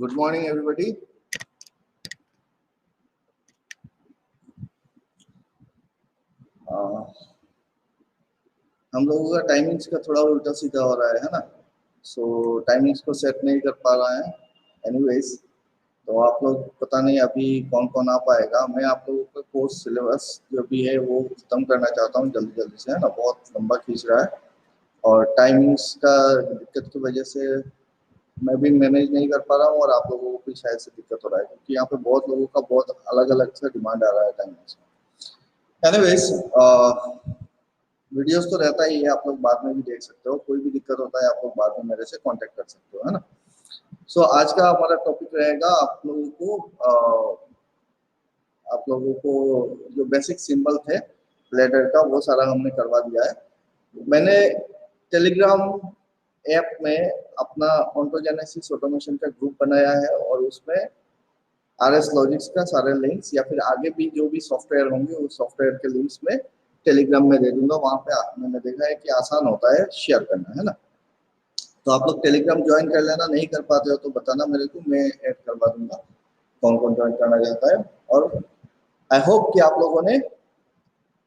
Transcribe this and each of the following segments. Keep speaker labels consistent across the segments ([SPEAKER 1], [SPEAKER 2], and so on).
[SPEAKER 1] Good morning everybody. हम लोगों का टाइमिंग्स का थोड़ा उल्टा सीधा हो रहा है ना, सो टाइमिंग्स को सेट नहीं कर पा रहा है। एनीवेज, तो आप लोग पता नहीं अभी कौन कौन आ पाएगा। मैं आप लोगों का कोर्स सिलेबस जो भी है वो खत्म करना चाहता हूँ जल्दी जल्दी से, है ना। बहुत लंबा खींच रहा है और टाइमिंग्स का दिक्कत की वजह से मैं भी मैनेज नहीं कर पा रहा हूँ और आप लोगों को भी शायद से दिक्कत हो रहा है, क्योंकि यहाँ पे बहुत लोगों का बहुत अलग अलग सा डिमांड आ रहा है टाइमिंग्स में। एनीवेज, वीडियोस तो रहता ही है, आप लोग बाद में भी देख सकते हो। कोई भी दिक्कत होता है आप लोग बाद में मेरे से कांटेक्ट कर सकते हो, है ना। सो आज का हमारा टॉपिक रहेगा आप लोगों को जो बेसिक सिंबल थे लेटर का वो सारा हमने करवा दिया है। मैंने टेलीग्राम ऐप में अपना ऑन्टोजेनेसिस ऑटोमेशन का ग्रुप बनाया है और उसमें RS लॉजिक्स का सारे लिंक्स या फिर आगे भी जो भी सॉफ्टवेयर होंगे उस सॉफ्टवेयर के लिंक्स में टेलीग्राम में दे दूंगा। वहां पे मैंने देखा है कि आसान होता है शेयर करना, है ना। तो आप लोग टेलीग्राम ज्वाइन कर लेना, नहीं कर पाते हो तो बताना मेरे को, मैं ऐड करवा दूंगा कौन कौन ज्वाइन करना चाहता है। और आई होप कि आप लोगों ने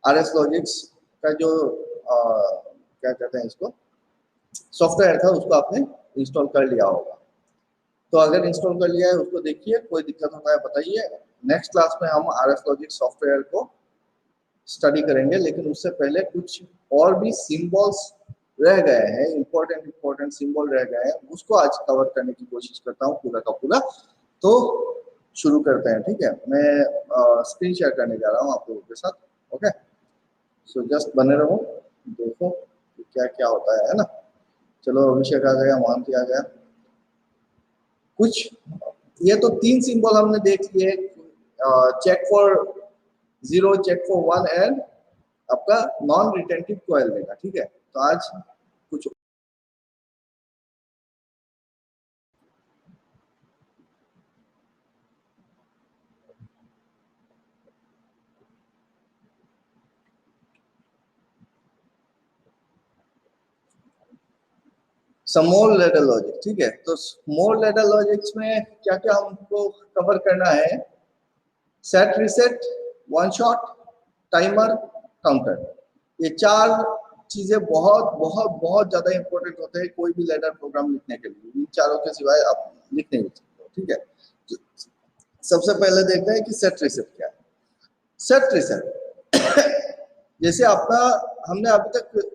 [SPEAKER 1] RS लॉजिक्स का जो क्या कहते हैं इसको सॉफ्टवेयर था उसको आपने इंस्टॉल कर लिया होगा। तो अगर इंस्टॉल कर लिया है उसको देखिए, कोई दिक्कत होता है बताइए। नेक्स्ट क्लास में हम RS लॉजिक्स सॉफ्टवेयर को स्टडी करेंगे, लेकिन उससे पहले कुछ और भी सिंबल्स रह गए हैं, इंपॉर्टेंट सिंबल रह गए हैं, उसको आज कवर करने की कोशिश करता हूँ पूरा का पूरा। तो शुरू करते हैं, ठीक है। मैं स्क्रीन शेयर करने जा रहा हूँ आप लोगों के साथ, ओके। सो जस्ट बने रहो, देखो क्या क्या होता है ना। चलो, अभिषेक आ गया, मानती आ गया। कुछ ये तो 3 सिंबल हमने देख लिए, check for 0, check for 1 and आपका नॉन रिटेंटिव कॉइल देगा, ठीक है। तो आज कुछ स्मॉल लेटर लॉजिक, ठीक है। तो स्मॉल लेटर लॉजिक्स में क्या क्या हमको कवर करना है? Set, reset, one shot, timer, counter. ये 4 चीजें बहुत बहुत बहुत ज्यादा इंपॉर्टेंट होते हैं कोई भी लेटर प्रोग्राम लिखने के लिए। इन चारों के सिवाय आप लिख नहीं सकते हो, ठीक है। तो सबसे पहले देखते हैं कि सेट रीसेट क्या है। सेट रीसेट जैसे अपना हमने अभी तक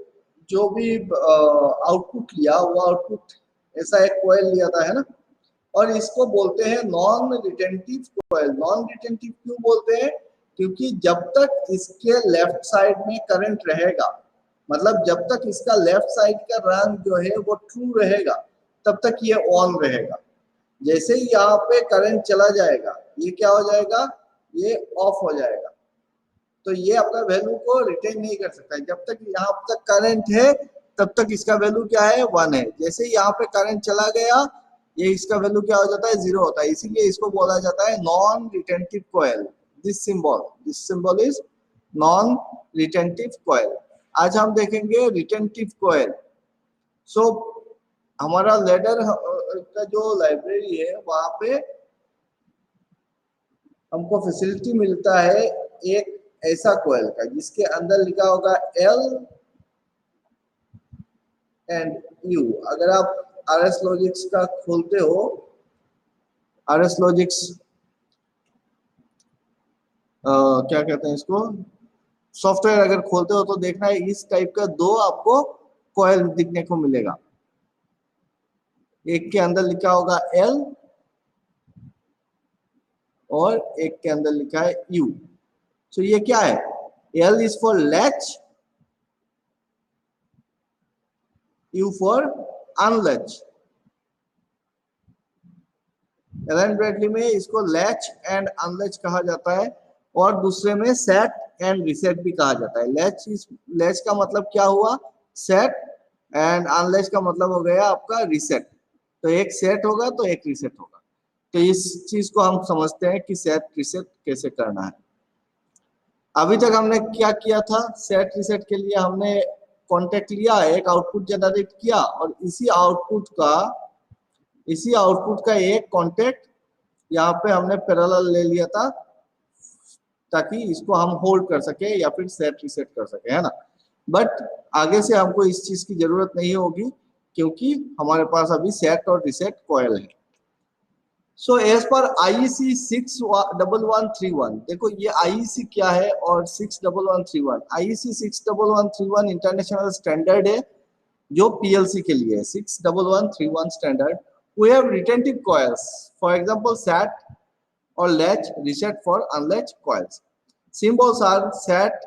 [SPEAKER 1] जो भी आउटपुट लिया वो आउटपुट ऐसा एक कॉइल लिया था, है ना। और इसको बोलते हैं non retentive coil. Non retentive क्यों बोलते हैं? क्योंकि जब तक इसके लेफ्ट साइड में करंट रहेगा, मतलब जब तक इसका लेफ्ट साइड का रंग जो है वो ट्रू रहेगा तब तक ये ऑन रहेगा। जैसे ही यहाँ पे करंट चला जाएगा ये क्या हो जाएगा? ये ऑफ हो जाएगा। तो ये अपना वैल्यू को रिटेन नहीं कर सकता है। जब तक यहाँ तक करंट है तब तक इसका वैल्यू क्या है? 1 है। जैसे ही यहाँ पे करंट चला गया ये इसका वैल्यू क्या हो जाता है? 0 होता है। इसीलिए इसको बोला जाता है non retentive coil. This symbol is non retentive coil. आज हम देखेंगे रिटेंटिव कॉइल। सो हमारा लेडर का जो लाइब्रेरी है वहां पे हमको फैसिलिटी मिलता है एक ऐसा कॉइल का जिसके अंदर लिखा होगा L एंड U। अगर आप RS लॉजिक्स का खोलते हो, RS लॉजिक्स क्या कहते हैं इसको, सॉफ्टवेयर अगर खोलते हो तो देखना है इस टाइप का 2 आपको कॉइल दिखने को मिलेगा। एक के अंदर लिखा होगा L और एक के अंदर लिखा है U। सो ये क्या है? L is for latch, U for unlatch. Allen Bradley में इसको लैच एंड अनलैच कहा जाता है और दूसरे में सेट एंड रीसेट भी कहा जाता है। लैच का मतलब क्या हुआ? सेट, एंड अनलैच का मतलब हो गया आपका रीसेट। तो एक सेट होगा तो एक रीसेट होगा। तो इस चीज को हम समझते हैं कि सेट रीसेट कैसे करना है। अभी तक हमने क्या किया था? सेट रीसेट के लिए हमने कॉन्टेक्ट लिया, एक आउटपुट जनरेट किया और इसी आउटपुट का इसी आउटपुट का एक कॉन्टेक्ट यहाँ पे हमने पैरेलल ले लिया था ताकि इसको हम होल्ड कर सके या फिर सेट रिसेट कर सके, है ना। बट आगे से हमको इस चीज की जरूरत नहीं होगी क्योंकि हमारे पास अभी सेट और रिसेट कॉयल है। सो एज पर आईईसी 61131, देखो ये आईईसी क्या है और 61131, आईईसी 61131 इंटरनेशनल स्टैंडर्ड है जो पीएलसी के लिए है। 61131 standard, we have retentive coils, for example set or latch, reset for unlatched coils. Symbols are set,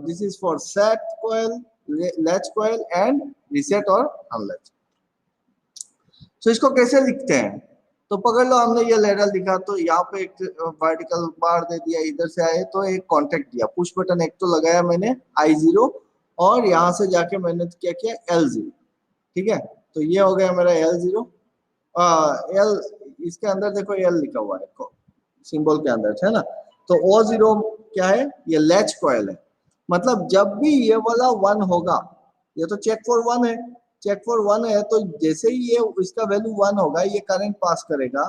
[SPEAKER 1] this is for set coil, latch coil and reset or unlatch. So इसको कैसे लिखते हैं, तो पकड़ लो हमने ये लेडर लिखा तो यहाँ पे एक वर्टिकल बार दे दिया, इधर से आए तो एक कॉन्टेक्ट दिया, पुश बटन एक तो लगाया मैंने I0 और यहाँ से जाके मैंने क्या किया L0, ठीक है। तो ये हो गया मेरा L0, L इसके अंदर देखो L लिखा हुआ है सिंबल के अंदर, है ना। तो O0 क्या है, ये लैच कॉइल है, मतलब जब भी ये वाला 1 होगा, ये तो चेक फॉर 1 है, चेक फॉर 1 है, तो जैसे ही ये इसका वैल्यू 1 होगा ये करंट पास करेगा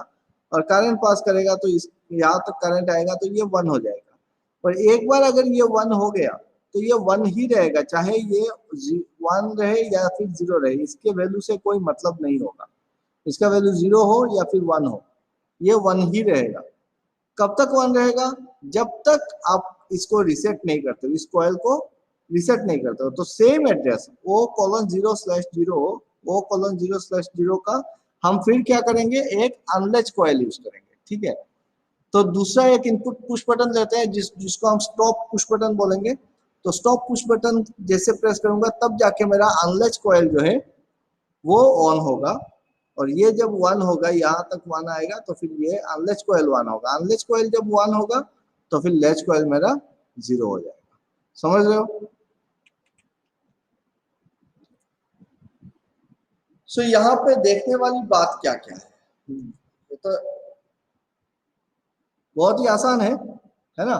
[SPEAKER 1] और करंट पास करेगा तो इस यहाँ तक करंट आएगा तो ये 1 हो जाएगा। पर एक बार अगर ये 1 हो गया तो ये 1 ही रहेगा, चाहे ये 1 रहे या फिर 0 रहे, इसके वैल्यू से कोई मतलब नहीं होगा, इसका वैल्यू 0 हो या फिर 1 हो, ये 1 ही रहेगा। कब तक 1 रहेगा, जब तक आप इसको रिसेट नहीं करते हो, इस कॉइल को रिसेट नहीं करते हो। तो सेम एड्रेस O:0/0 O:0/0 का हम फिर क्या करेंगे, एक अनलैच कॉइल यूज करेंगे, ठीक है। तो दूसरा एक इनपुट पुश बटन लेते हैं जिसको हम स्टॉप पुश बटन बोलेंगे। तो स्टॉप पुश बटन जैसे प्रेस करूंगा तब जाके मेरा अनलैच कॉइल जो है वो ऑन होगा, और ये जब 1 होगा, यहाँ तक 1 आएगा तो फिर ये अनलैच कॉइल 1 होगा, अनलैच कॉइल जब 1 होगा तो फिर लैच कॉइल मेरा 0 हो जाएगा। समझ रहे हो। सो यहाँ पे देखने वाली बात क्या क्या है, ये तो बहुत ही आसान है ना।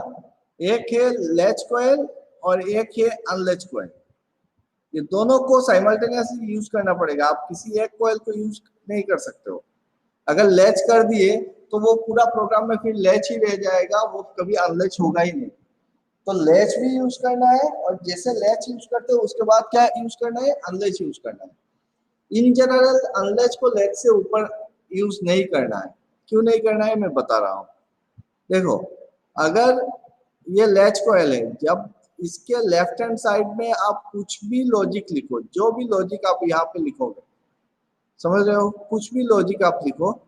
[SPEAKER 1] एक है लैच कॉइल और एक है अनलैच कॉइल, ये दोनों को साइमल्टेनियसली यूज करना पड़ेगा, आप किसी एक कॉइल को यूज नहीं कर सकते हो। अगर लैच कर दिए तो वो पूरा प्रोग्राम में फिर लैच ही रह जाएगा, वो कभी अनलैच होगा ही नहीं। तो लैच भी यूज करना है और जैसे लैच यूज करते हो उसके बाद क्या यूज करना है, अनलैच यूज करना है। इन जनरल अनलैच को लैच से ऊपर यूज नहीं करना है। क्यों नहीं करना है मैं बता रहा हूँ। देखो अगर ये लैच कॉइल है, जब इसके लेफ्ट हैंड साइड में आप कुछ भी लॉजिक लिखो, जो भी लॉजिक आप यहाँ पे लिखोगे, समझ रहे हो, कुछ भी लॉजिक आप लिखो,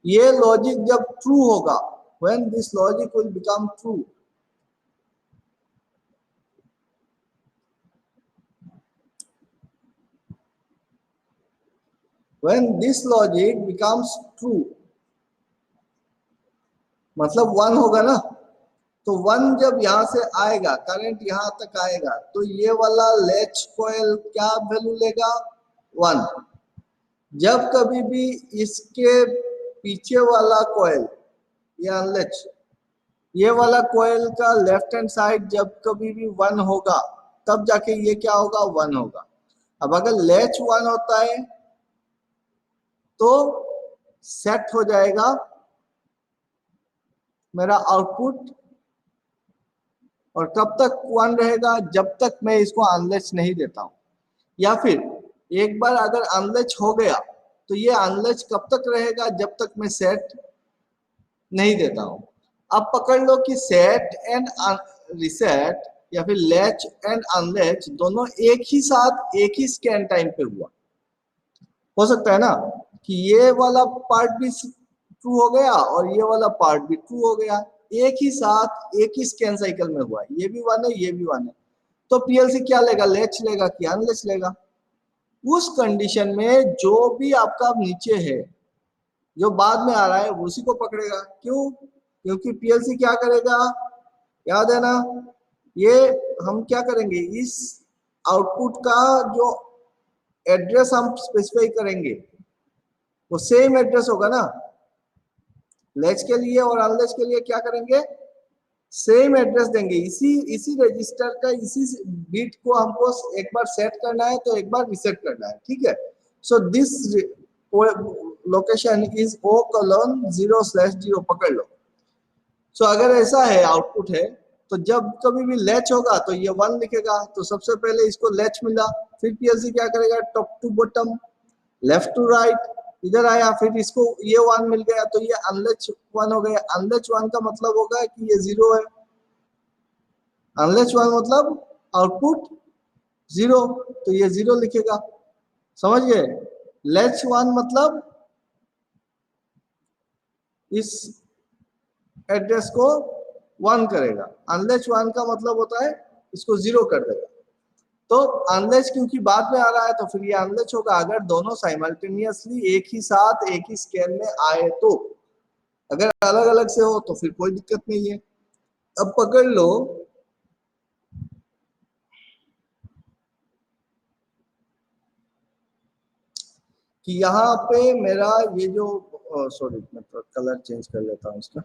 [SPEAKER 1] ये लॉजिक जब ट्रू होगा, when this logic will become true, when this logic becomes true, मतलब 1 होगा ना, तो 1 जब यहाँ से आएगा, करंट यहाँ तक आएगा, तो ये वाला लैच कॉइल क्या वैल्यू लेगा, 1। जब कभी भी इसके पीछे वाला कॉइल, ये अनलैच, ये वाला कॉइल का लेफ्ट हैंड साइड जब कभी भी 1 होगा तब जाके ये क्या होगा, 1 होगा। अब अगर लैच 1 होता है तो सेट हो जाएगा मेरा आउटपुट, और कब तक 1 रहेगा, जब तक मैं इसको अनलैच नहीं देता हूं, या फिर एक बार अगर अनलैच हो गया तो ये अनलैच कब तक रहेगा, जब तक मैं सेट नहीं देता हूं। अब पकड़ लो कि सेट एंड रिसेट या फिर लैच एंड अनलैच दोनों एक ही साथ एक ही स्कैन टाइम पे हुआ, हो सकता है ना कि ये वाला पार्ट भी ट्रू हो गया और ये वाला पार्ट भी ट्रू हो गया, एक ही साथ एक ही स्कैन साइकिल में हुआ, ये भी 1 है ये भी 1 है। तो पीएलसी क्या लेगा, लैच लेगा कि अनलैच लेगा। उस कंडीशन में जो भी आपका नीचे है, जो बाद में आ रहा है उसी को पकड़ेगा। क्यों, क्योंकि पीएलसी क्या करेगा, याद है ना, ये हम क्या करेंगे, इस आउटपुट का जो एड्रेस हम स्पेसिफाई करेंगे वो सेम एड्रेस होगा ना, लैच के लिए और अनलैच के लिए क्या करेंगे, सेम एड्रेस देंगे। इसी रजिस्टर का इसी बिट को हमको एक बार सेट करना है तो एक बार रिसेट करना है, ठीक है। So this location is O:0/0 पकड़ लो। सो अगर ऐसा है आउटपुट है तो जब कभी भी लैच होगा तो ये 1 लिखेगा, तो सबसे पहले इसको लैच मिला, फिर पीएलसी क्या करेगा, top to bottom, left to right इधर आया, फिर इसको ये 1 मिल गया तो ये अनलैच 1 हो गया। अनलैच 1 का मतलब होगा कि ये 0 है, अनलैच 1 मतलब आउटपुट 0, तो ये 0 लिखेगा, समझ गए। लैच 1 मतलब इस एड्रेस को 1 करेगा, अनलैच 1 का मतलब होता है इसको 0 कर देगा। तो अनलैच क्योंकि बाद में आ रहा है तो फिर ये अनलैच होगा अगर दोनों साइमल्टेनियसली एक ही साथ एक ही स्केल में आए तो। अगर अलग अलग से हो तो फिर कोई दिक्कत नहीं है। अब पकड़ लो कि यहाँ पे मेरा ये जो सॉरी मैं तो कलर चेंज कर लेता हूँ इसका,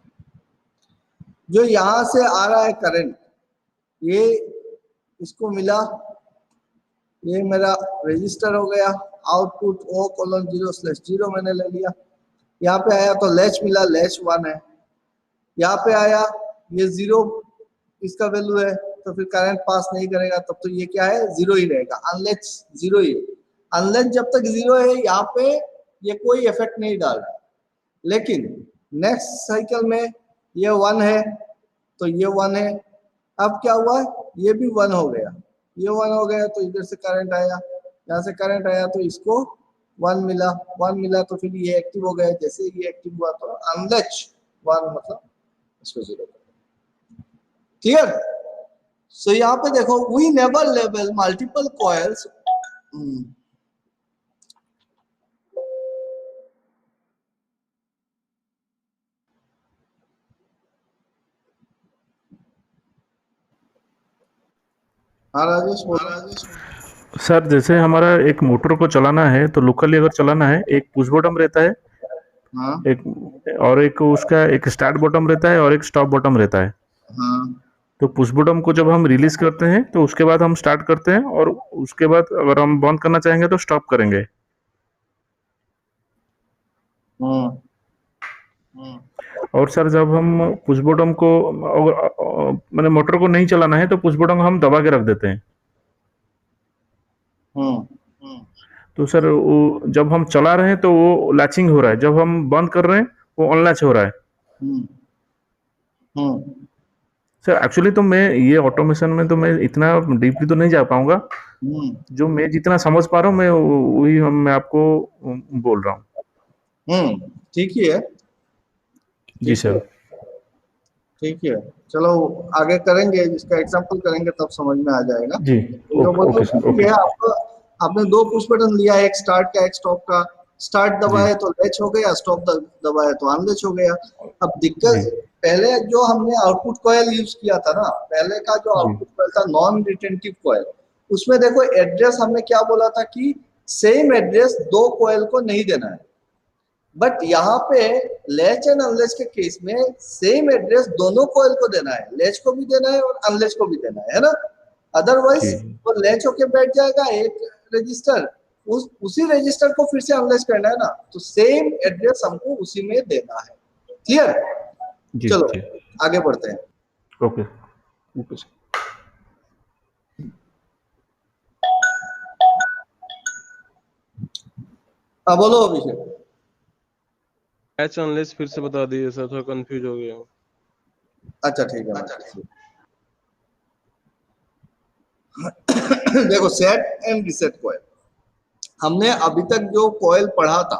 [SPEAKER 1] जो यहाँ से आ रहा है करंट, ये इसको मिला, ये मेरा रजिस्टर हो गया, आउटपुट O:0/0 मैंने ले लिया। यहाँ पे आया तो लैच मिला, लैच 1 है। यहाँ पे आया ये 0 इसका वैल्यू है तो फिर करंट पास नहीं करेगा, तब तो ये क्या है 0 ही रहेगा, अनलैच 0 ही है। अनलैच जब तक 0 है यहाँ पे ये कोई इफेक्ट नहीं डाल रहा, लेकिन नेक्स्ट साइकिल में ये 1 है तो ये 1 है। अब क्या हुआ, ये भी 1 हो गया, ये 1 हो गया तो इधर से करंट आया, यहाँ से करंट आया तो इसको 1 मिला, 1 मिला तो फिर ये एक्टिव हो गया। जैसे ये एक्टिव हुआ तो अनलैच 1 मतलब इसको 0 कर, क्लियर। सो यहाँ पे देखो we never level multiple coils. हाँ राजेश बोलो।
[SPEAKER 2] सर जैसे हमारा एक मोटर को चलाना है तो लोकली अगर चलाना है, एक पुश बटन रहता है,
[SPEAKER 1] हाँ
[SPEAKER 2] एक उसका एक स्टार्ट बटन रहता है और एक स्टॉप बटन रहता है।
[SPEAKER 1] हाँ
[SPEAKER 2] तो पुश बटन को जब हम रिलीज करते हैं तो उसके बाद हम स्टार्ट करते हैं, और उसके बाद अगर हम बंद करना चाहेंगे तो स्टॉप करेंगे। और सर जब हम पुश बटन को मैंने मोटर को नहीं चलाना है तो पुश बटन हम दबा के रख देते हैं। तो सर वो जब हम चला रहे हैं तो वो लैचिंग हो रहा है, जब हम बंद कर रहे हैं वो अनलैच हो रहा है। सर एक्चुअली तो मैं ये ऑटोमेशन में तो मैं इतना डीपली तो नहीं जा पाऊंगा, जो मैं जितना समझ पा रहा हूँ मैं वही मैं आपको बोल रहा हूँ।
[SPEAKER 1] ठीक ही है,
[SPEAKER 2] जी सर।
[SPEAKER 1] ठीक है। चलो आगे करेंगे, इसका एग्जांपल करेंगे तब समझ में आ जाएगा।
[SPEAKER 2] जी
[SPEAKER 1] तो
[SPEAKER 2] ओके
[SPEAKER 1] मतलब
[SPEAKER 2] सर,
[SPEAKER 1] ये
[SPEAKER 2] ओके।
[SPEAKER 1] है आपको, आपने 2 पुश बटन लिया, एक स्टार्ट का एक स्टॉप का। स्टार्ट
[SPEAKER 2] जी
[SPEAKER 1] दबाए तो लैच हो गया, स्टॉप दबाए तो अनलैच हो गया। अब
[SPEAKER 2] जी
[SPEAKER 1] दिक्कत, पहले जो हमने आउटपुट कॉइल यूज किया था ना, पहले का जो
[SPEAKER 2] जी
[SPEAKER 1] आउटपुट कॉइल था नॉन रिटेंटिव कॉइल, उसमें देखो एड्रेस हमने क्या बोला था कि सेम एड्रेस 2 कॉइल को नहीं देना है। बट यहाँ पे लैच एंड अनलैच के केस में सेम एड्रेस दोनों कॉइल को देना है, लैच को भी देना है और अनलैच को भी देना है ना। अदरवाइज
[SPEAKER 2] जी
[SPEAKER 1] वो लैच होके बैठ जाएगा एक रजिस्टर, उसी रजिस्टर को फिर से अनलैच करना है ना, तो सेम एड्रेस हमको उसी में देना है। क्लियर,
[SPEAKER 2] जी
[SPEAKER 1] चलो
[SPEAKER 2] जी
[SPEAKER 1] आगे बढ़ते हैं।
[SPEAKER 2] Okay okay sir.
[SPEAKER 1] हाँ बोलो अभिषेक।
[SPEAKER 3] मैच अनलेस फिर से बता दीजिए सर, थोड़ा कंफ्यूज हो गया हूँ।
[SPEAKER 1] अच्छा ठीक है, देखो सेट एंड रिसेट कॉइल, हमने अभी तक जो कॉइल पढ़ा था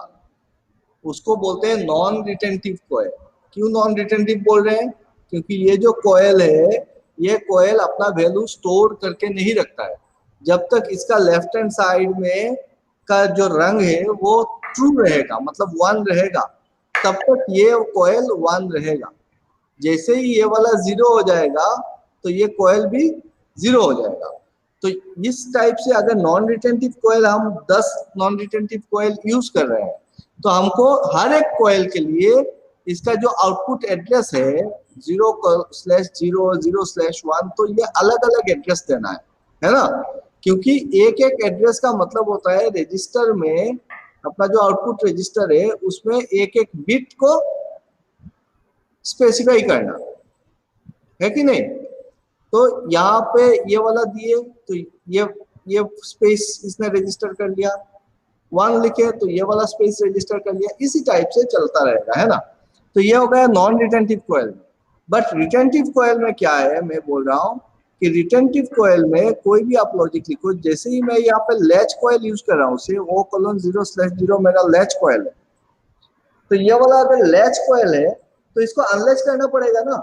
[SPEAKER 1] उसको बोलते हैं नॉन रिटेंटिव कॉइल। क्यों नॉन रिटेंटिव बोल रहे हैं, क्योंकि ये जो कॉइल है ये कॉइल अपना वैल्यू स्टोर करके नहीं रखता है। जब तक इसका लेफ्ट हैंड साइड में का जो रंग है वो ट्रू रहेगा, मतलब 1 रहेगा, तब तक ये कॉइल 1 रहेगा। जैसे ही ये वाला 0 हो जाएगा तो ये कॉइल भी 0 हो जाएगा। तो इस टाइप से अगर नॉन रिटेंटिव कॉइल, हम 10 नॉन रिटेंटिव कॉइल यूज कर रहे हैं, तो हमको हर एक कॉइल के लिए इसका जो आउटपुट एड्रेस है 0/0 0/1, तो ये अलग अलग एड्रेस देना है ना। क्योंकि एक एक एड्रेस का मतलब होता है रजिस्टर में अपना जो आउटपुट रजिस्टर है उसमें एक एक बिट को स्पेसिफाई करना है कि नहीं। तो यहाँ पे ये वाला दिए तो ये स्पेस इसने रजिस्टर कर लिया, 1 लिखे तो ये वाला स्पेस रजिस्टर कर लिया, इसी टाइप से चलता रहेगा, है ना। तो ये हो गया नॉन रिटेंटिव कोयल में। बट रिटेंटिव कोयल में क्या है, मैं बोल रहा हूँ कि रिटेंटिव कोयल में कोई भी आप लॉजिक लिखो, जैसे ही मैं यहाँ पे लैच कोयल यूज कर रहा हूँ, से O:0/0 मेरा लैच कोयल है, तो ये वाला अगर लैच कोयल है तो इसको अनलैच करना पड़ेगा ना।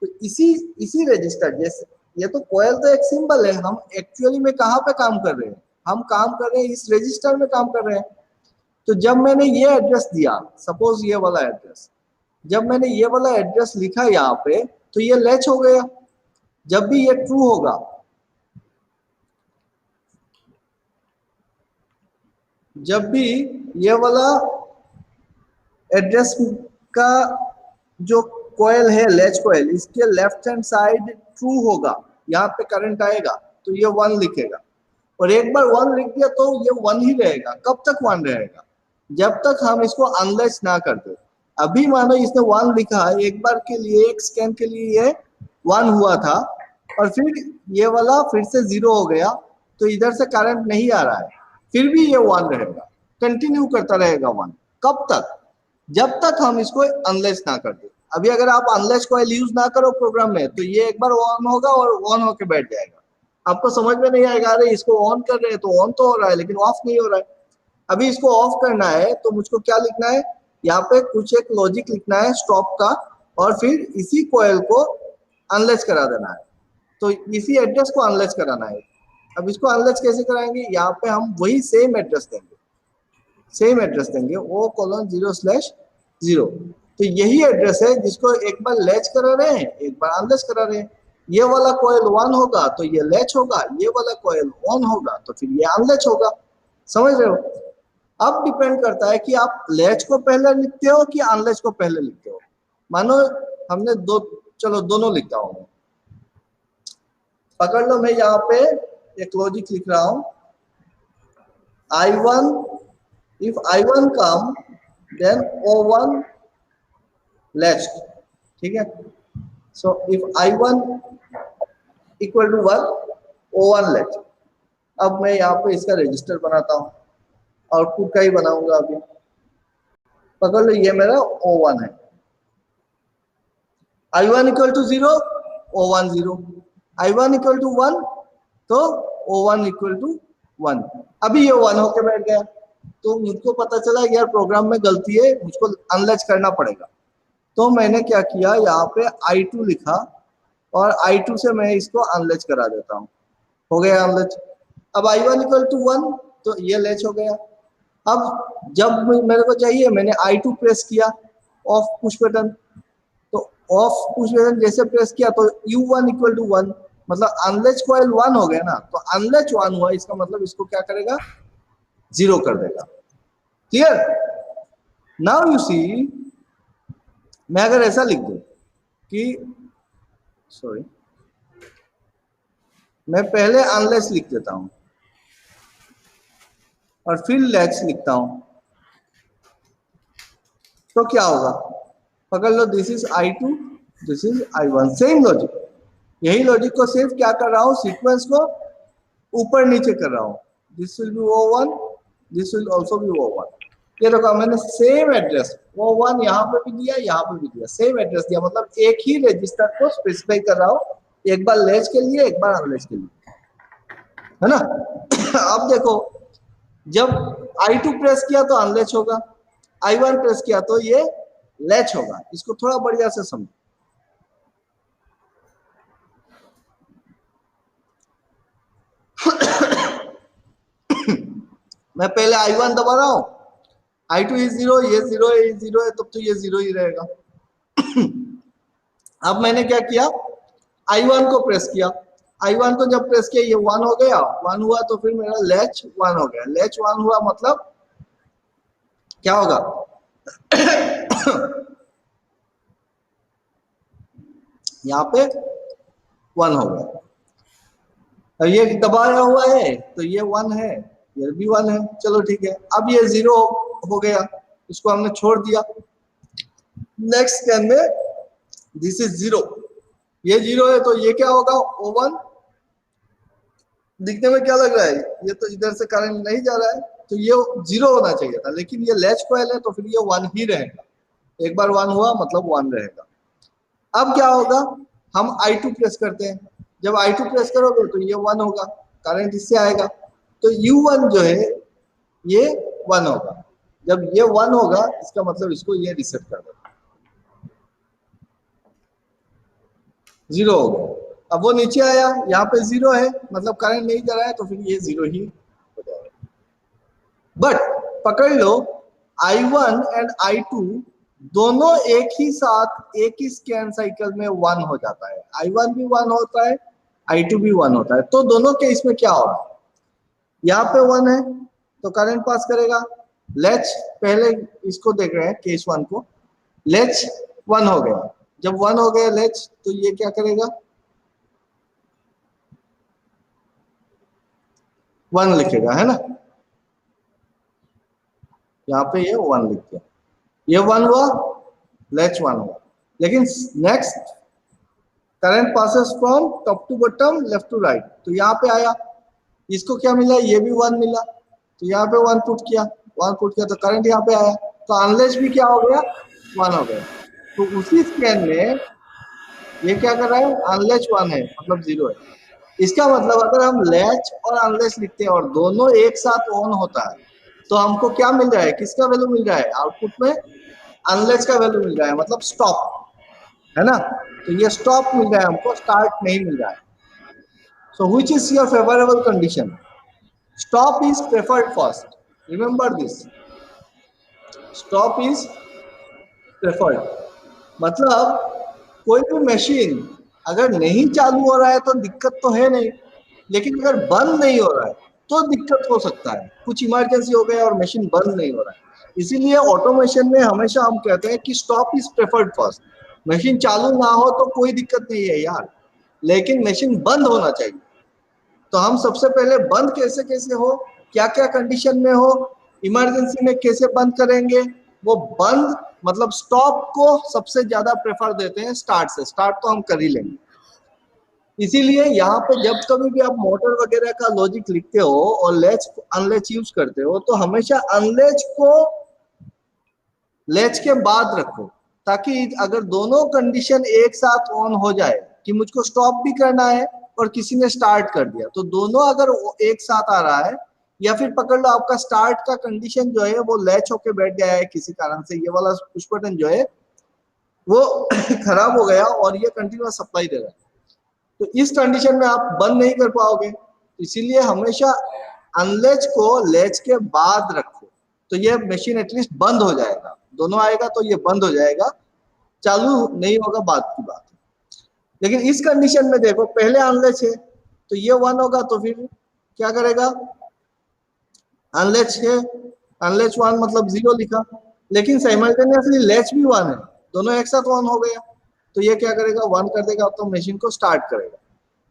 [SPEAKER 1] तो इसी रजिस्टर, जैसे ये तो कोयल तो एक सिंबल है, हम एक्चुअली में कहाँ पे काम कर रहे हैं, हम काम कर रहे हैं इस रजिस्टर में काम कर रहे हैं। तो जब मैंने ये एड्रेस दिया, सपोज ये वाला एड्रेस, जब मैंने ये वाला एड्रेस लिखा यहाँ पे तो ये लैच हो गया। जब भी ये ट्रू होगा, जब भी ये वाला एड्रेस का जो कोयल है लैच कोयल, इसके लेफ्ट हैंड साइड ट्रू होगा, यहाँ पे करंट आएगा तो ये 1 लिखेगा। और एक बार 1 लिख दिया तो ये 1 ही रहेगा। कब तक 1 रहेगा, जब तक हम इसको अनलैच ना कर दे। अभी मानो इसने 1 लिखा, एक बार के लिए, एक स्कैन के लिए ये 1 हुआ था और फिर ये वाला फिर से 0 हो गया, तो इधर से करंट नहीं आ रहा है, फिर भी ये 1 रहेगा, कंटिन्यू करता रहेगा 1। कब तक, जब तक हम इसको अनलैच ना कर दे। अभी अगर आप अनलैच कोयल यूज ना करो प्रोग्राम में तो ये एक बार ऑन होगा और ऑन होके बैठ जाएगा। आपको समझ में नहीं आएगा, अरे इसको ऑन कर रहे हैं तो ऑन तो हो रहा है लेकिन ऑफ नहीं हो रहा है। अभी इसको ऑफ करना है तो मुझको क्या लिखना है, यहाँ पे कुछ एक लॉजिक लिखना है स्टॉप का, और फिर इसी कोयल को अनलैच करा देना है। तो इसी एड्रेस को अनलैच कराना है। अब इसको अनलैच कैसे कराएंगे, यहाँ पे हम वही सेम एड्रेस देंगे, सेम एड्रेस देंगे O:0/0। तो यही एड्रेस है जिसको एक बार लैच करा रहे हैं, एक बार अनलैच करा रहे हैं। ये वाला कोयल 1 होगा तो ये लैच होगा, ये वाला कोयल ऑन होगा तो फिर ये अनलैच होगा। समझ रहे हो। अब डिपेंड करता है कि आप लैच को पहले लिखते हो कि अनलैच को पहले लिखते हो। मानो हमने चलो दोनों लिखता हूं, पकड़ लो। मैं यहाँ पे एक लॉजिक लिख रहा हूं, I1, if I1 come then O1 latched, ठीक है। so if I1 equal to 1, O1 latched। अब मैं यहाँ पे इसका रजिस्टर बनाता हूँ, आउटपुट का ही बनाऊंगा अभी। पकड़ लो, ये मेरा O1 है, I1 equal to 0, O1 0, I1 equal to 1 तो O1 equal to 1। अभी ये 1 होके बैठ गया, तो मुझको पता चला यार प्रोग्राम में गलती है, मुझको अनलैच करना पड़ेगा। तो मैंने क्या किया, यहाँ पे I2 लिखा और I2 से मैं इसको अनलैच करा देता हूँ, हो गया अनलैच। अब I1 इक्वल टू 1 तो ये लैच हो गया। अब जब मेरे को चाहिए, मैंने I2 प्रेस किया, ऑफ पुश बटन, तो ऑफ पुश बटन जैसे प्रेस किया तो U1 इक्वल टू 1, मतलब अनलैच कोयल 1 हो गया ना। तो अनलैच 1 हुआ, इसका मतलब इसको क्या करेगा, 0 कर देगा। क्लियर। नाउ यू सी, मैं अगर ऐसा लिख दूं कि सॉरी, मैं पहले अनलैच लिख देता हूं और फिर लैच लिखता हूं, तो क्या होगा, पकड़ लो, this is I2, this is I1, same logic. यही लॉजिक को सिर्फ क्या कर रहा हूं, सीक्वेंस को ऊपर नीचे कर रहा हूं। This will be O1, this will also be O1। ये देखो मैंने सेम एड्रेस O1 यहाँ पे भी दिया, यहाँ पे भी दिया, सेम एड्रेस दिया, मतलब एक ही रजिस्टर को स्पेसिफाई कर रहा हूं, एक बार लैच के लिए, एक बार अनलैच के लिए, है ना। अब देखो, जब I2 प्रेस किया तो अनलैच होगा, I1 प्रेस किया तो ये लैच होगा। इसको थोड़ा बढ़िया से समझो। मैं पहले I1 दबा रहा हूं, I2 इज 0, ये 0 है, ये 0 है, तब तो ये 0 ही रहेगा। अब मैंने क्या किया, I1 को प्रेस किया, I1 को जब प्रेस किया ये 1 हो गया, 1 हुआ तो फिर मेरा लैच 1 हो गया। लैच 1 हुआ मतलब क्या होगा, यहाँ पे 1 हो गया, और ये दबाया हुआ है तो ये 1 है, ये भी 1 है, चलो ठीक है। अब ये 0 हो गया, इसको हमने छोड़ दिया। नेक्स्ट स्कैन में दिस इज 0, ये 0 है तो ये क्या होगा, O1। दिखने में क्या लग रहा है, ये तो इधर से करंट नहीं जा रहा है, तो ये 0 होना चाहिए था, लेकिन ये लैच कॉइल है तो फिर ये 1 ही रहेगा। एक बार 1 हुआ मतलब 1 रहेगा। अब क्या होगा, हम I2 प्रेस करते हैं। जब I2 प्रेस करोगे तो ये 1 होगा, करंट इससे आएगा, तो U1 जो है ये 1 होगा। जब ये 1 होगा इसका मतलब इसको ये रिसेट कर देगा, 0 हो गया। अब वो नीचे आया, यहाँ पे 0 है मतलब करंट नहीं जा रहा है, तो फिर ये 0 ही हो जाएगा। बट पकड़ लो, I1 एंड I2 दोनों एक ही साथ एक ही स्कैन साइकिल में 1 हो जाता है। I1 भी 1 होता है, I2 भी 1 होता है। तो दोनों केस में क्या हो रहा है, यहाँ पे 1 है तो करंट पास करेगा। लेच पहले इसको देख रहे हैं, केस 1 को। लेच 1 हो गया, जब 1 हो गया लेच, तो ये क्या करेगा, 1 लिखेगा, है ना। यहाँ पे ये 1 लिख दिया, ये 1 हुआ, लेच 1 हुआ। लेकिन next current passes from top to bottom, left to right, तो यहाँ पे आया, इसको क्या मिला, ये भी 1 मिला, तो यहाँ पे 1 पुट किया, 1 पुट किया तो करंट यहाँ पे आया, तो अनलेच भी क्या हो गया, 1 हो गया। तो उसी स्कैन में ये क्या कर रहा है, अनलेच 1 है मतलब 0 है। इसका मतलब अगर हम लैच और अनलेच लिखते हैं और दोनों एक साथ ऑन होता है, तो हमको क्या मिल रहा है, किसका वैल्यू मिल रहा है, आउटपुट में अनलेच का वैल्यू मिल रहा है, मतलब स्टॉप, है ना। तो ये स्टॉप मिल रहा है हमको, स्टार्ट नहीं मिल रहा है। So which is your favorable condition? Stop is preferred first. Remember this. Stop is preferred. मतलब कोई भी मशीन अगर नहीं चालू हो रहा है तो दिक्कत तो है नहीं, लेकिन अगर बंद नहीं हो रहा है तो दिक्कत हो सकता है। कुछ इमरजेंसी हो गया और मशीन बंद नहीं हो रहा है, इसीलिए ऑटोमेशन में हमेशा हम कहते हैं कि stop is preferred first. Machine चालू ना हो तो कोई दिक्कत नहीं है यार, लेकिन मशीन बंद होना चाहिए। तो हम सबसे पहले बंद कैसे कैसे हो, क्या क्या कंडीशन में हो, इमरजेंसी में कैसे बंद करेंगे, वो बंद मतलब स्टॉप को सबसे ज्यादा प्रेफर देते हैं स्टार्ट से। स्टार्ट तो हम कर ही लेंगे। इसीलिए यहाँ पे जब कभी भी आप मोटर वगैरह का लॉजिक लिखते हो और लेच अनलेच यूज करते हो, तो हमेशा अनलेच को लेच के बाद रखो, ताकि अगर दोनों कंडीशन एक साथ ऑन हो जाए कि मुझको स्टॉप भी करना है और किसी ने स्टार्ट कर दिया, तो दोनों अगर एक साथ आ रहा है, या फिर पकड़ लो आपका स्टार्ट का कंडीशन जो है वो लैच होके बैठ गया है किसी कारण से, ये वाला पुश बटन जो है वो खराब हो गया और ये कंटिन्यूअस सप्लाई दे रहा है, तो इस कंडीशन में आप बंद नहीं कर पाओगे। इसीलिए हमेशा अनलेच को लेच के बाद रखो, तो ये मशीन एटलीस्ट बंद हो जाएगा। दोनों आएगा तो ये बंद हो जाएगा, चालू नहीं होगा बात की बात। लेकिन इस कंडीशन में देखो, पहले अनलेच है तो ये 1 होगा, तो फिर क्या करेगा, अनलेच है, अनलेच 1 मतलब 0 लिखा, लेकिन साइमल्टेनियसली लेच भी 1 है, दोनों एक साथ 1 हो गया, तो ये क्या करेगा, 1 कर देगा, तो मशीन को स्टार्ट करेगा।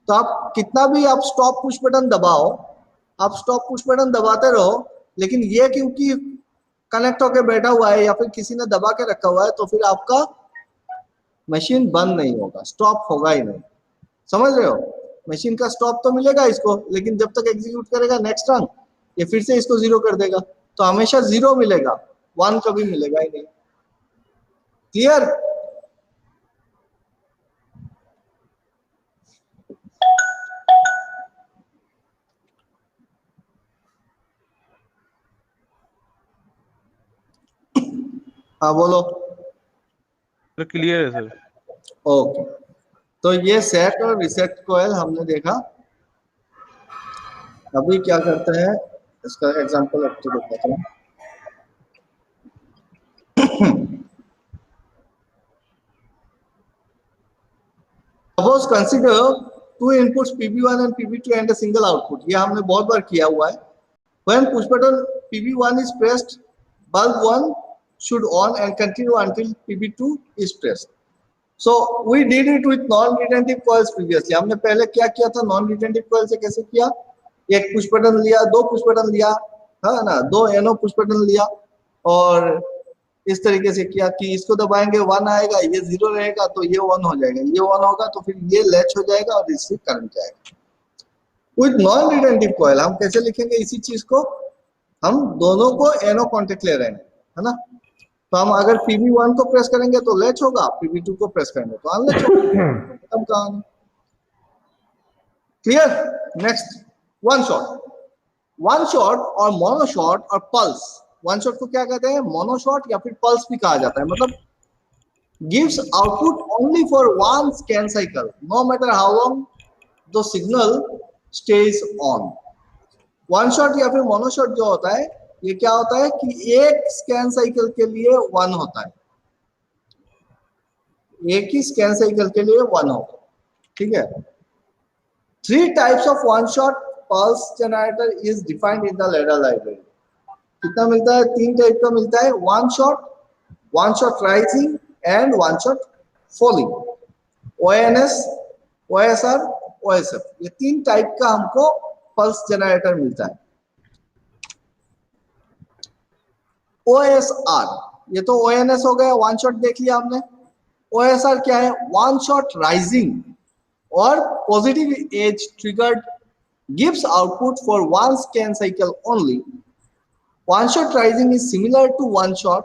[SPEAKER 1] तो आप कितना भी आप स्टॉप पुश बटन दबाओ, आप स्टॉप पुश बटन दबाते रहो, लेकिन ये क्योंकि कनेक्ट होके बैठा हुआ है या फिर किसी ने दबा के रखा हुआ है, तो फिर आपका मशीन बंद नहीं होगा, स्टॉप होगा ही नहीं। समझ रहे हो, मशीन का स्टॉप तो मिलेगा इसको, लेकिन जब तक एग्जीक्यूट करेगा नेक्स्ट रन, ये फिर से इसको 0 कर देगा, तो हमेशा 0 मिलेगा, 1 कभी मिलेगा ही नहीं। क्लियर? हाँ बोलो।
[SPEAKER 3] क्लियर है सर।
[SPEAKER 1] ओके, तो ये सेट और रिसेट कॉइल हमने देखा। अभी क्या करते हैं, इसका एग्जांपल आपको बताता हूँ। Suppose consider to inputs PB1 and PB2 and a single output. ये हमने बहुत बार किया हुआ है। When push button PB1 is pressed, bulb 1 should on and continue until PB2 is pressed. So we did it with non-retentive coils previously. हमने पहले क्या किया था, non-retentive coil से कैसे किया, एक पुश बटन लिया, दो पुश बटन लिया, है ना, दो एनो पुश बटन लिया और इस तरीके से किया कि इसको दबाएंगे 1 आएगा, ये 0 रहेगा तो ये 1 हो जाएगा, ये 1 होगा तो फिर ये लैच हो जाएगा और इससे करंट जाएगा। विद नॉन रिटेंटिव कॉइल हम कैसे लिखेंगे इसी चीज को, हम दोनों को एनो कॉन्टेक्ट ले रहे हैं, है ना, तो हम अगर PB1 को प्रेस करेंगे तो लैच होगा, PB2 को प्रेस करेंगे तो अनलैच होगा। खत्म कहानी। क्लियर। नेक्स्ट, वन शॉट और मोनो शॉट और पल्स। वन शॉट को क्या कहते हैं, मोनो शॉट या फिर पल्स भी कहा जाता है, मतलब gives output only for one scan cycle no matter how long the signal stays on। One shot या फिर मोनो शॉट जो होता है ये क्या होता है कि एक स्कैन साइकिल के लिए 1 होता है, एक ही स्कैन साइकिल के लिए 1 होगा, ठीक है। 3 types of one shot pulse generator is defined in the ladder library. कितना मिलता है, 3 टाइप का मिलता है, one shot rising and one shot falling, ONS, OSR, OSF, ये 3 टाइप का हमको पल्स जनरेटर मिलता है। OSR, ये तो ONS हो गया, वन शॉट देख लिया हमने। OSR क्या है, वन शॉट राइजिंग और positive edge triggered gives output for one scan cycle only। One shot rising is similar to one shot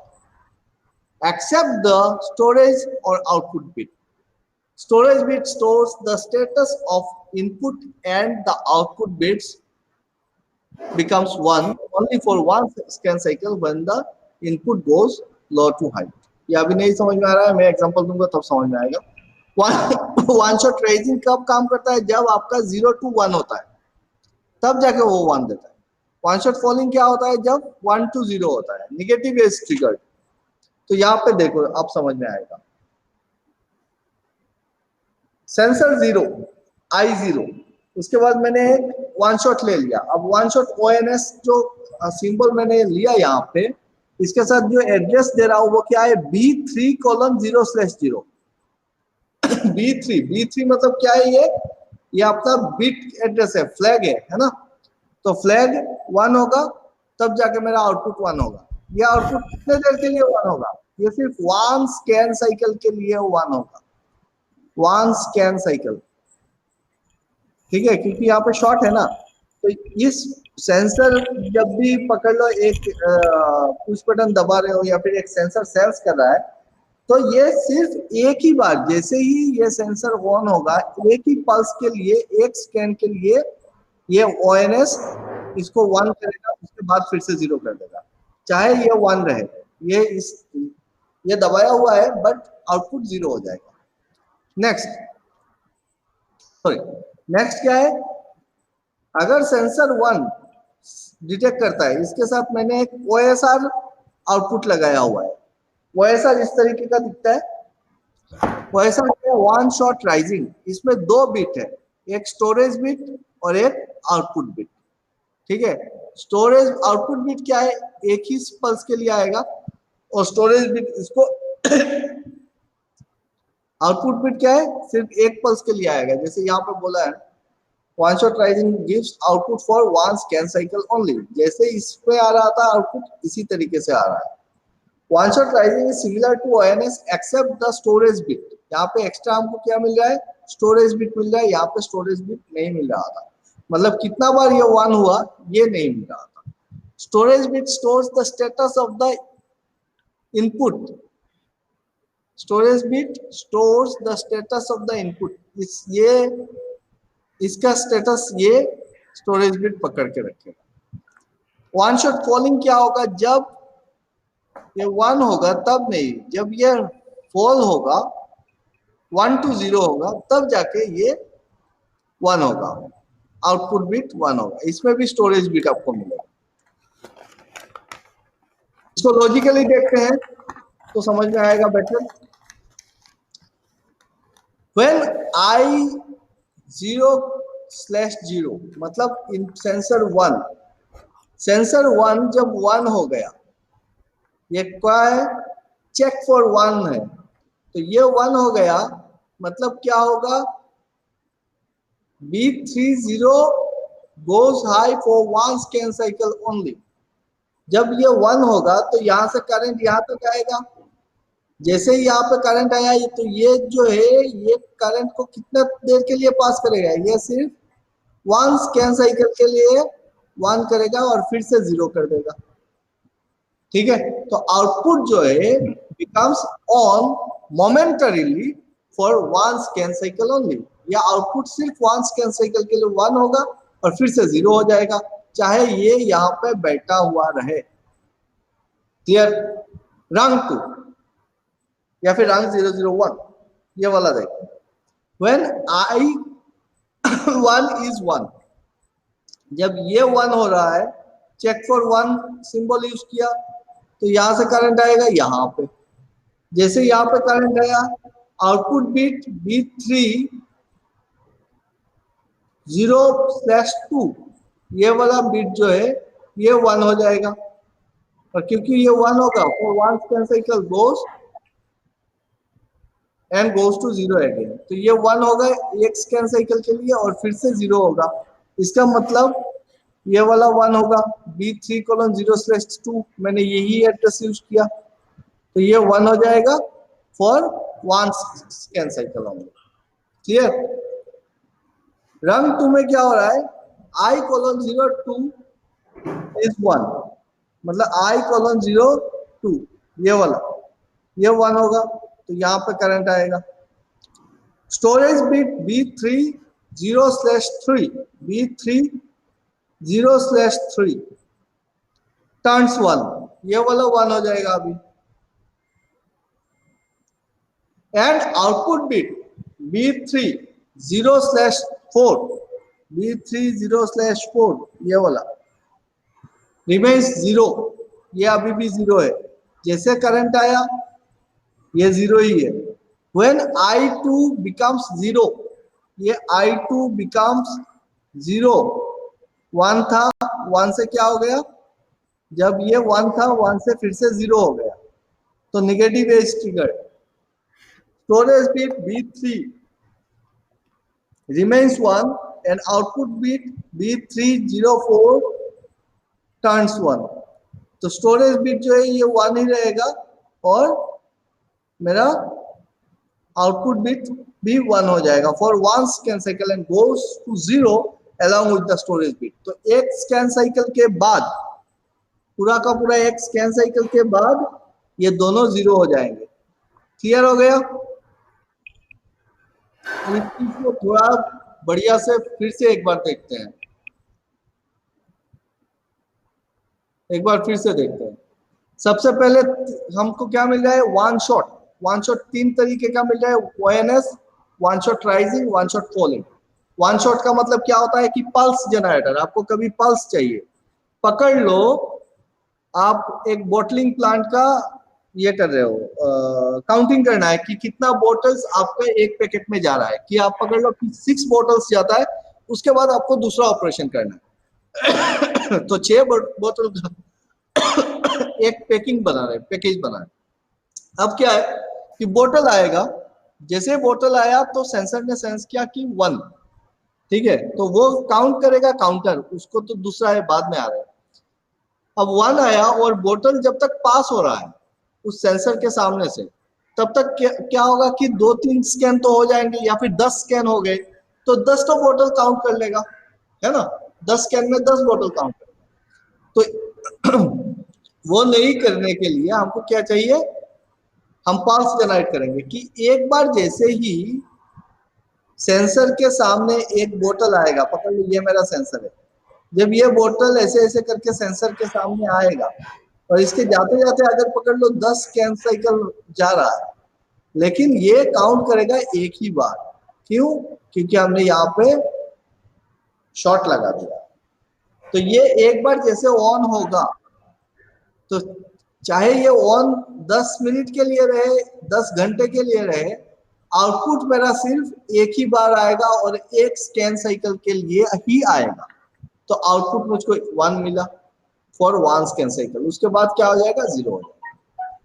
[SPEAKER 1] except the storage or output bit। Storage bit stores the status of input and the output bits becomes 1 only for one scan cycle when the input goes low to high। ये अभी नहीं समझ में आ रहा है, मैं example दूंगा तब समझ में आएगा। वन शॉट राइजिंग कब काम करता है, जब आपका 0 to 1 होता है तब जाके वो 1 देता है। वन शॉट फॉलिंग क्या होता है, जब 1 to 0 होता है, निगेटिव एज ट्रिगर्ड। तो यहाँ पे देखो आप समझ में आएगा। सेंसर 0, I0, उसके बाद मैंने एक वन शॉट ले लिया। अब वन शॉट ONS जो सिंबल मैंने लिया यहाँ पे, इसके साथ जो एड्रेस दे रहा हूँ वो क्या है, B3:0/0। B3 मतलब क्या है, ये आपका बिट एड्रेस है, फ्लैग है ना, तो फ्लैग 1 होगा तब जाके मेरा आउटपुट 1 होगा। ये आउटपुट कितने देर के लिए 1 होगा, ये सिर्फ 1 स्कैन साइकिल के लिए 1 होगा, 1 स्कैन साइकिल, ठीक है, क्योंकि यहाँ पे शॉर्ट है ना। तो इस सेंसर जब भी पकड़ लो, एक पुश बटन दबा रहे हो या फिर एक सेंसर सेंस कर रहा है, तो ये सिर्फ एक ही बार, जैसे ही ये सेंसर ऑन होगा, एक ही पल्स के लिए, एक स्कैन के लिए ये ONS इसको 1 करेगा, उसके बाद फिर से 0 कर देगा, चाहे ये 1 रहे। ये दबाया हुआ है बट आउटपुट 0 हो जाएगा। नेक्स्ट क्या है, अगर सेंसर 1 डिटेक्ट करता है, इसके साथ मैंने एक OSR आउटपुट लगाया हुआ है। OSR इस तरीके का दिखता है। OSR क्या है, वन शॉट राइजिंग, इसमें 2 बिट है, एक स्टोरेज बिट और एक आउटपुट बिट, ठीक है। स्टोरेज आउटपुट बिट क्या है, एक ही पल्स के लिए आएगा, और स्टोरेज बिट इसको आउटपुट बिट क्या है, सिर्फ एक पल्स के लिए आएगा। जैसे यहाँ पे बोला है, one shot rising gives output for one scan cycle only, जैसे इस पे आ रहा था आउटपुट, इसी तरीके से आ रहा है। One shot rising is similar to ONS except the storage bit. यहाँ पे एक्स्ट्रा हमको क्या मिल रहा है, स्टोरेज बिट मिल रहा है, यहाँ पे स्टोरेज बिट नहीं मिल रहा था, मतलब कितना बार ये 1 हुआ ये नहीं मिल रहा था। Storage bit stores the status of the input, storage bit stores the status of the input, इसका स्टेटस ये स्टोरेज बिट पकड़ के रखेगा। वन शॉट फॉलिंग क्या होगा, जब ये 1 होगा तब नहीं, जब ये फॉल होगा 1 to 0 होगा तब जाके ये 1 होगा, आउटपुट बिट 1 होगा। इसमें भी स्टोरेज बिट आपको मिलेगा। इसको लॉजिकली देखते हैं तो समझ में आएगा बेटर। When I0/0 मतलब इन सेंसर 1 जब 1 हो गया, ये क्या है, चेक फॉर 1 है, तो ये 1 हो गया, मतलब क्या होगा, B30 goes high for one scan cycle only. जब ये 1 होगा तो यहाँ से करंट यहाँ तक आएगा। जैसे ही यहाँ पे करंट आया तो ये जो है ये करंट को कितना देर के लिए पास करेगा, ये सिर्फ 1 स्कैन साइकिल के लिए 1 करेगा और फिर से 0 कर देगा। ठीक है, तो आउटपुट जो है becomes on momentarily for 1 scan cycle only। या आउटपुट सिर्फ 1 स्कैन साइकिल के लिए 1 होगा और फिर से 0 हो जाएगा, चाहे ये यहाँ पे बैठा हुआ रहे। क्लियर? रंग 2 या फिर रंग 001 ये वाला देखो। When I1 is 1, जब ये 1 हो रहा है, चेक फॉर 1 सिंबल यूज किया तो यहां से करंट आएगा यहाँ पे। जैसे यहाँ पे करंट आया, आउटपुट बिट B3 0/2 ये वाला बिट जो है ये 1 हो जाएगा, और क्योंकि ये 1 होगा तो 1 scan cycle goes to 0 again. तो ये 1 होगा एक स्कैन साइकिल के लिए और फिर से 0 होगा। इसका मतलब ये वाला 1 होगा, B3:0/2 मैंने यही एड्रेस यूज किया तो ये 1 हो जाएगा फॉर 1 स्कैन साइकिल होंगे। क्लियर? रंग 2 में क्या हो रहा है, I:02 is 1, मतलब I:02 ये वाला ये 1 होगा तो यहाँ पे करंट आएगा। स्टोरेज बिट B3 0/3 टर्न्स 1 ये वाला 1 हो जाएगा अभी। एंड आउटपुट बिट B3 0/4 ये वाला रिमेन्स 0, ये अभी भी 0 है। जैसे करंट आया ये 0 ही है। When I2 becomes 0, ये I2 becomes 0, 1 था 1 से क्या हो गया, जब ये 1 था 1 से फिर से 0 हो गया तो negative edge trigger. Storage bit B3 remains 1 and output bit B304 turns 1। तो स्टोरेज बिट जो है ये 1 ही रहेगा और मेरा आउटपुट बिट भी 1 हो जाएगा for 1 scan cycle and goes to 0 along with the storage bit। तो एक स्कैन साइकिल के बाद पूरा का पूरा एक स्कैन साइकिल के बाद ये दोनों 0 हो जाएंगे। क्लियर हो गया? इस चीज को थोड़ा बढ़िया से फिर से एक बार देखते हैं, एक बार फिर से देखते हैं। सबसे पहले हमको क्या मिल रहा है, वन शॉट 3 तरीके का मिल रहा है, ONS, one shot rising, one shot falling. One shot का मतलब क्या होता है कि पल्स जनरेटर, आपको कभी पल्स चाहिए, पकड़ लो, आप एक बॉटलिंग प्लांट का ये कर रहे हो, काउंटिंग करना है कि कितना बोटल्स आपका एक पैकेट में जा रहा है, कि आप पकड़ लो कि 6 बोटल्स जाता है, उसके बाद आपको दूसरा ऑपरेशन करना है तो 6 बोतल एक पैकिंग बना रहे, पैकेज बना रहे। अब क्या है कि बोतल आएगा, जैसे बोतल आया तो सेंसर ने सेंस किया कि 1, ठीक है, तो वो काउंट करेगा काउंटर, उसको तो दूसरा है बाद में आ रहा है। अब 1 आया और बोतल जब तक पास हो रहा है उस सेंसर के सामने से, तब तक क्या होगा कि 2-3 स्कैन तो हो जाएंगे या फिर 10 स्कैन हो गए तो 10 तो बोतल काउंट कर लेगा, है ना, 10 स्कैन में 10 बोतल काउंट कर। तो वो नहीं करने के लिए हमको क्या चाहिए, हम पल्स जनरेट करेंगे कि एक बार जैसे ही सेंसर के सामने एक बोतल आएगा, पकड़ लो ये मेरा सेंसर है, जब ये बोतल ऐसे ऐसे करके सेंसर के सामने आएगा और इसके जाते जाते अगर पकड़ लो 10 स्कैन साइकिल जा रहा है, लेकिन ये काउंट करेगा एक ही बार। क्यों? क्योंकि हमने यहाँ पे शॉट लगा दिया। तो ये एक बार जैसे ऑन होगा तो चाहे ये ऑन 10 मिनट के लिए रहे, 10 घंटे के लिए रहे, आउटपुट मेरा सिर्फ एक ही बार आएगा और एक स्कैन साइकिल के लिए ही आएगा। तो आउटपुट मुझको 1 मिला फॉर 1 स्कैन साइकिल, उसके बाद क्या हो जाएगा, 0 हो जाएगा।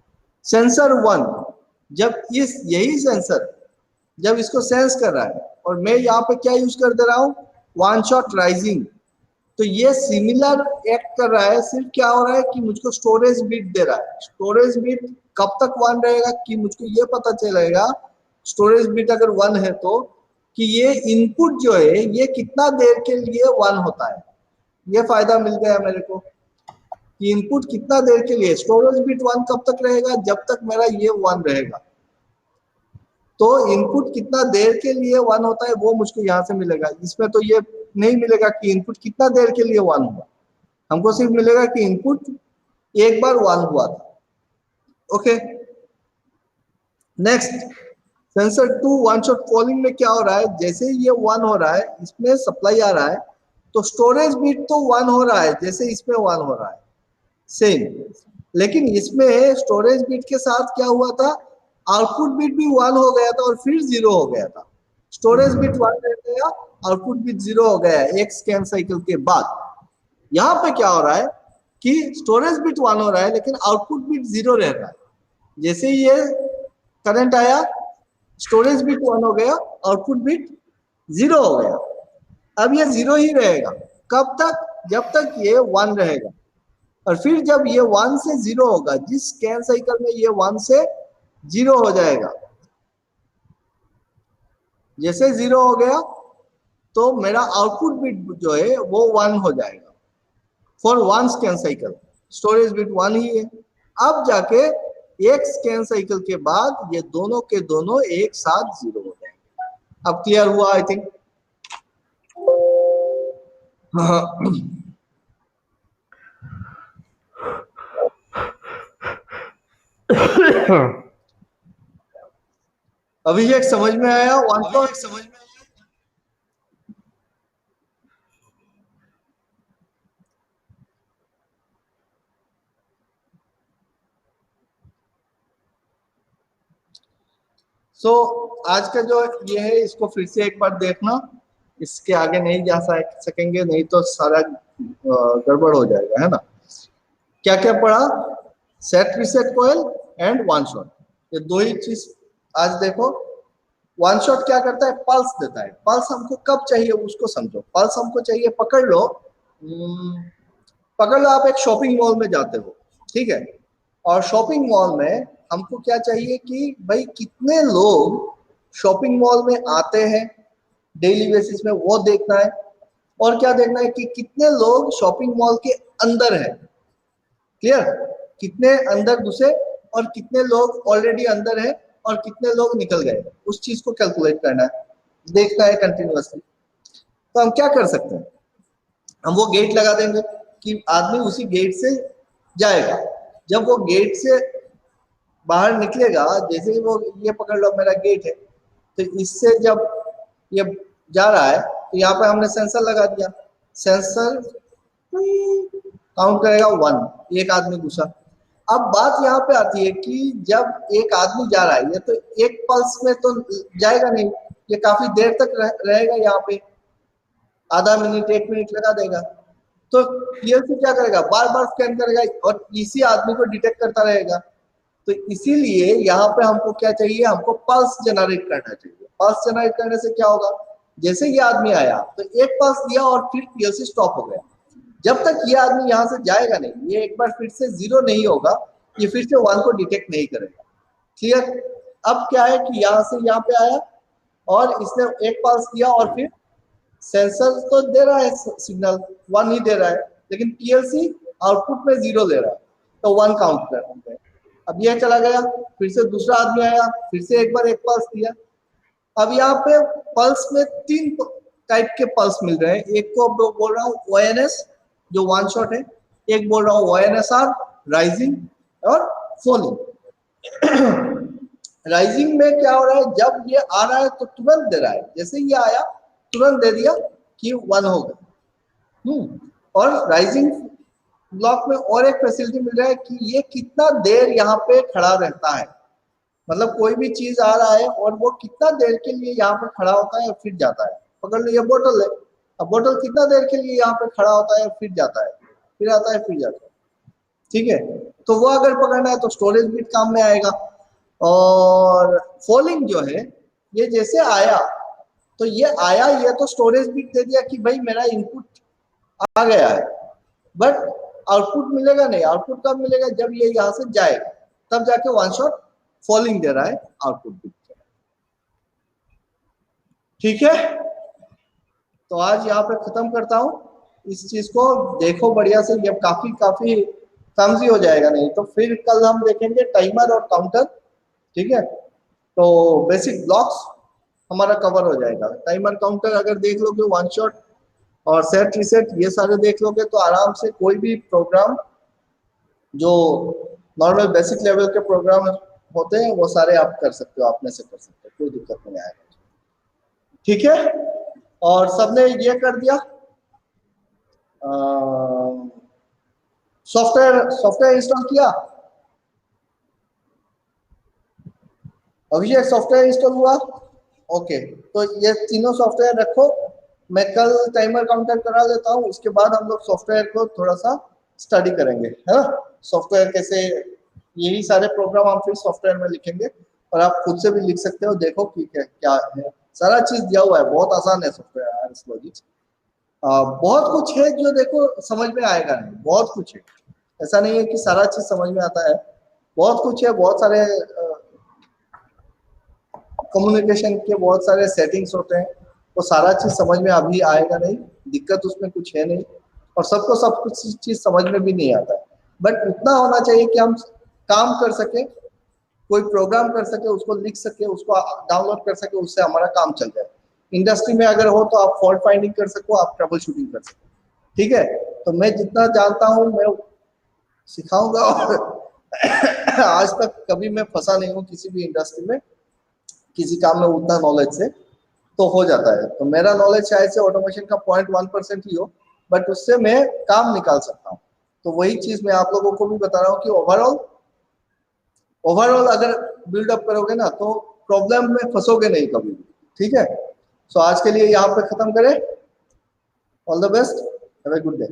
[SPEAKER 1] सेंसर 1 जब यही सेंसर जब इसको सेंस कर रहा है, और मैं यहाँ पे क्या यूज कर दे रहा हूँ, वन शॉट राइजिंग, तो ये सिमिलर एक्ट कर रहा है, सिर्फ क्या हो रहा है कि मुझको स्टोरेज बिट दे रहा है। स्टोरेज बिट कब तक 1 रहेगा कि मुझको ये पता चलेगा, स्टोरेज बिट अगर 1 है तो, कि ये इनपुट जो है ये कितना देर के लिए 1 होता है। ये फायदा मिल गया मेरे को कि इनपुट कितना देर के लिए, स्टोरेज बिट 1 कब तक रहेगा, जब तक मेरा ये 1 रहेगा। तो इनपुट कितना देर के लिए 1 होता है वो मुझको यहाँ से मिलेगा। इसमें तो ये नहीं मिलेगा कि इनपुट कितना देर के लिए 1 हुआ, हमको सिर्फ मिलेगा कि इनपुट एक बार 1 हुआ था। Okay, next sensor 2 one shot falling में क्या हो रहा है, जैसे ही ये 1 हो रहा है, इसमें सप्लाई आ रहा है, तो स्टोरेज बिट तो 1 हो रहा है जैसे इसमें 1 हो रहा है सेम। लेकिन इसमें स्टोरेज बिट के साथ क्या हुआ था, आउटपुट बिट भी 1 हो गया था और फिर 0 हो गया था। स्टोरेज बिट 1 रह गया, आउटपुट बिट 0 हो गया एक स्कैन साइकिल के बाद। यहाँ पे क्या हो रहा है कि स्टोरेज बिट 1 हो रहा है लेकिन आउटपुट बिट 0 रह रहा है। जैसे ही ये करंट आया, स्टोरेज बिट 1 हो गया, आउटपुट बिट 0 हो गया। अब ये 0 ही रहेगा, कब तक, जब तक ये 1 रहेगा। और फिर जब ये 1 से 0 होगा, जिस स्कैन साइकिल में ये 1 से 0 हो जाएगा, जैसे 0 हो गया तो मेरा आउटपुट बिट जो है वो 1 हो जाएगा for 1 scan cycle. Storage bit 1 ही है। अब जाके एक स्कैन साइकिल के बाद ये दोनों के दोनों एक साथ 0 हो जाएंगे। अब क्लियर हुआ आई थिंक। अभिषेक समझ में आया? वन शॉट समझ में आया? सो आज का जो ये है इसको फिर से एक बार देखना, इसके आगे नहीं जा सकेंगे, नहीं तो सारा गड़बड़ हो जाएगा, है ना। क्या क्या पढ़ा, set reset coil and one shot, ये दो ही चीज आज देखो। वन शॉट क्या करता है, पल्स देता है। पल्स हमको कब चाहिए उसको समझो। पल्स हमको चाहिए, पकड़ लो आप एक शॉपिंग मॉल में जाते हो, ठीक है, और शॉपिंग मॉल में हमको क्या चाहिए कि भाई कितने लोग शॉपिंग मॉल में आते हैं डेली बेसिस में, वो देखना है। और क्या देखना है कि कितने लोग शॉपिंग मॉल के अंदर है, क्लियर, कितने अंदर घुसे और कितने लोग ऑलरेडी अंदर है और कितने लोग निकल गए, उस चीज को कैलकुलेट करना है, देखना है कंटिन्यूअसली। तो हम क्या कर सकते हैं, हम वो गेट लगा देंगे कि आदमी उसी गेट से जाएगा। जब वो गेट से बाहर निकलेगा, जैसे ही वो, ये पकड़ लो मेरा गेट है, तो इससे जब ये जा रहा है तो यहाँ पे हमने सेंसर लगा दिया, सेंसर काउंट करेगा 1, एक आदमी घुसा। अब बात यहाँ पे आती है कि जब एक आदमी जा रहा है, ये तो एक पल्स में तो जाएगा नहीं, ये काफी देर तक रहेगा यहाँ पे, आधा मिनट 1 मिनट लगा देगा। तो पीएलसी क्या करेगा, बार बार स्कैन करेगा और इसी आदमी को डिटेक्ट करता रहेगा। तो इसीलिए यहाँ पे हमको क्या चाहिए, हमको पल्स जनरेट करना चाहिए। पल्स जनरेट करने से क्या होगा, जैसे ये आदमी आया तो एक पल्स दिया और फिर पीएलसी स्टॉप हो गया। जब तक ये आदमी यहाँ से जाएगा नहीं, ये एक बार फिर से 0 नहीं होगा, ये फिर से 1 को डिटेक्ट नहीं करेगा, क्लियर। अब क्या है कि यहाँ से यहाँ पे आया और इसने एक पल्स दिया और फिर सेंसर तो दे रहा है सिग्नल 1 ही दे रहा है, लेकिन पीएलसी आउटपुट में 0 ले रहा है, तो 1 काउंट कर रहे हैं। अब ये चला गया, फिर से दूसरा आदमी आया, फिर से एक बार एक पल्स दिया। अब यहाँ पे पल्स में 3 टाइप के पल्स मिल रहे हैं। एक को बोल रहा हूँ ONS जो 1 शॉट है, एक बोल रहा हूँ ONSR राइजिंग और फॉलिंग। राइजिंग में क्या हो रहा है, जब ये आ रहा है तो तुरंत दे रहा है, जैसे ये आया तुरंत दे दिया कि 1 हो गया। और राइजिंग ब्लॉक में और एक फैसिलिटी मिल रहा है कि ये कितना देर यहाँ पे खड़ा रहता है, मतलब कोई भी चीज आ रहा है और वो कितना देर के लिए यहाँ पे खड़ा होता है और फिर जाता है। पकड़ लो ये बोतल है, अब बोतल कितना देर के लिए यहाँ पे खड़ा होता है और फिर जाता है, फिर आता है फिर जाता है, ठीक है। तो वो अगर पकड़ना है तो स्टोरेज बिट काम में आएगा। और फॉलिंग जो है, ये जैसे आया तो ये आया, ये तो स्टोरेज बिट दे दिया कि भाई मेरा इनपुट आ गया है, बट आउटपुट मिलेगा नहीं। आउटपुट कब मिलेगा? जब ये यहां से जाएगा, तब जाके वन शॉट फॉलिंग दे रहा है, आउटपुट भी। ठीक है, तो आज यहाँ पे खत्म करता हूँ। इस चीज को देखो बढ़िया से, ये काफी क्लमजी हो जाएगा नहीं तो। फिर कल हम देखेंगे टाइमर और काउंटर। ठीक है, तो बेसिक ब्लॉक्स हमारा कवर हो जाएगा। टाइमर काउंटर अगर देख लोगे, वन शॉट और सेट रिसेट ये सारे देख लोगे, तो आराम से कोई भी प्रोग्राम जो नॉर्मल बेसिक लेवल के प्रोग्राम होते हैं वो सारे आप कर सकते हो, अपने से कर सकते हो, कोई दिक्कत नहीं आएगा। ठीक है, और सबने ये कर दिया, सॉफ्टवेयर इंस्टॉल किया? अभिषेक सॉफ्टवेयर इंस्टॉल हुआ? ओके, तो ये तीनों सॉफ्टवेयर रखो। मैं कल टाइमर काउंटर करा देता हूँ, उसके बाद हम लोग सॉफ्टवेयर को थोड़ा सा स्टडी करेंगे, है ना। सॉफ्टवेयर कैसे, यही सारे प्रोग्राम हम फिर सॉफ्टवेयर में लिखेंगे, और आप खुद से भी लिख सकते हो। देखो कि क्या है, सारा चीज दिया हुआ है, बहुत आसान है सॉफ्टवेयर आरएस लॉजिक्स। बहुत कुछ है जो देखो समझ में आएगा नहीं, बहुत कुछ है, ऐसा नहीं है कि सारा चीज समझ में आता है, बहुत कुछ है। बहुत सारे कम्युनिकेशन के बहुत सारे सेटिंग्स होते हैं, वो सारा चीज समझ में अभी आएगा नहीं, दिक्कत उसमें कुछ है नहीं, और सबको सब कुछ चीज समझ में भी नहीं आता है। बट उतना होना चाहिए कि हम काम कर सके, कोई प्रोग्राम कर सके, उसको लिख सके, उसको डाउनलोड कर सके, उससे हमारा काम चल जाए। इंडस्ट्री में अगर हो तो आप फॉल्ट फाइंडिंग कर सको, आप ट्रबल शूटिंग कर सको। ठीक है, तो मैं जितना जानता हूँ मैं सिखाऊंगा। आज तक कभी मैं फंसा नहीं हूँ किसी भी इंडस्ट्री में, किसी काम में उतना नॉलेज से तो हो जाता है। तो मेरा नॉलेज शायद से ऑटोमेशन का 0.1% ही हो, बट उससे मैं काम निकाल सकता हूँ। तो वही चीज मैं आप लोगों को भी बता रहा हूँ कि ओवरऑल अगर बिल्डअप करोगे ना तो प्रॉब्लम में फंसोगे नहीं कभी भी। ठीक है, सो आज के लिए यहाँ पे खत्म करें। All the best, have a good day.